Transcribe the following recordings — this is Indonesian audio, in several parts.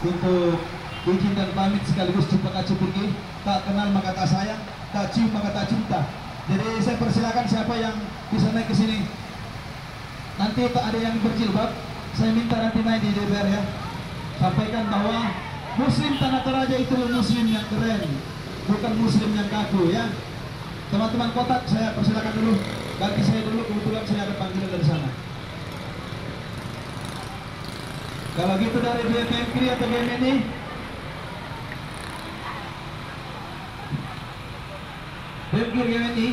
untuk izin dan pamit sekaligus jumpa kasih tinggi. Tak kenal maka tak sayang, tak cium maka tak cinta. Jadi saya persilakan siapa yang bisa naik ke sini. Nanti tak ada yang berjilbab, saya minta nanti naik di DPR ya. Sampaikan bahwa Muslim Tanah Toraja itu Muslim yang keren, bukan Muslim yang kaku ya. Teman-teman kotak saya persilakan dulu. Ganti saya dulu, kebetulan saya ada panggilan dari sana. Kalau gitu dari BMK atau BMNI, BMNI,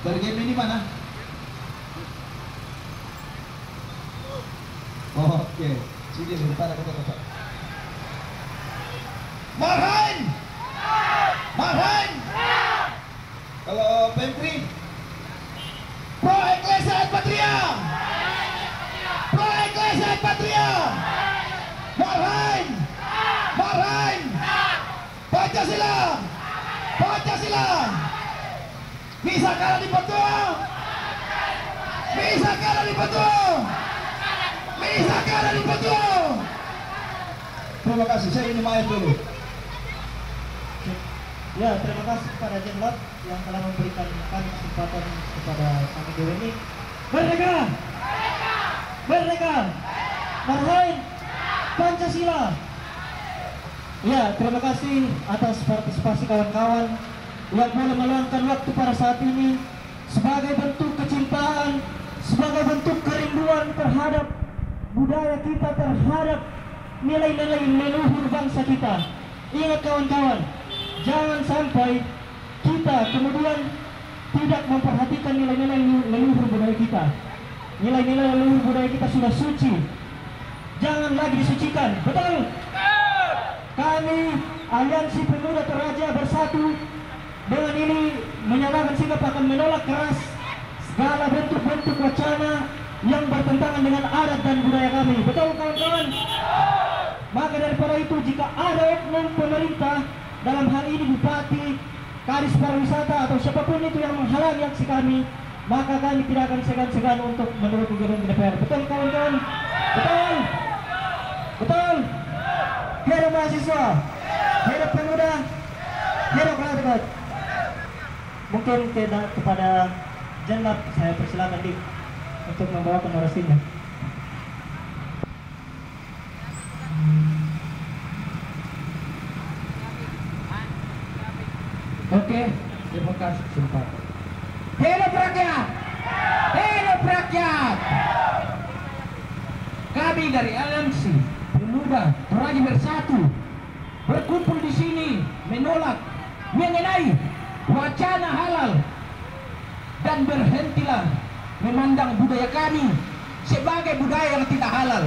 dari BMNI mana? Oh, oke, sini sebentar aku kata. Marhain, Marhain. Kalau Pemkri, Pro Ecclesia et Patria, Pro Ecclesia et Patria, Marhain, Marhain, Pancasila, Pancasila. Bisa kalah di Petuang, bisa kalah di Petuang, bisa kalah di Petuang. Terima kasih, saya ini main dulu. Ya, terima kasih kepada Jenderal yang telah memberikan kami kesempatan kepada kami dewa ini. Merdeka! Merdeka! Marhain! Pancasila! Ya, terima kasih atas partisipasi kawan-kawan yang boleh meluangkan waktu pada saat ini sebagai bentuk kecintaan, sebagai bentuk kerinduan terhadap budaya kita, terhadap nilai-nilai leluhur bangsa kita. Ingat kawan-kawan, jangan sampai kita kemudian tidak memperhatikan nilai-nilai leluhur budaya kita. Nilai-nilai leluhur budaya kita sudah suci, jangan lagi disucikan. Betul? Kami Aliansi Pemuda Toraja Bersatu dengan ini menyatakan sikap akan menolak keras segala bentuk-bentuk wacana yang bertentangan dengan adat dan budaya kami. Betul kawan-kawan? Maka daripada itu, jika ada oknum pemerintah, dalam hal ini bupati, kadis pariwisata atau siapapun itu yang menghalangi aksi kami, maka kami tidak akan segan-segan untuk menurut gedung DPR. Betul kawan-kawan? Betul? Betul? Hidup mahasiswa, hidup pemuda, hidup rakyat. Mungkin kepada Jenderal saya persilakan di untuk membawakan orasinya. Oke, terima kasih sempat. Hidup rakyat! Hidup rakyat! Kami dari Aliansi Pemuda Toraja Bersatu berkumpul di sini menolak mengenai wacana halal dan berhentilah memandang budaya kami sebagai budaya yang tidak halal.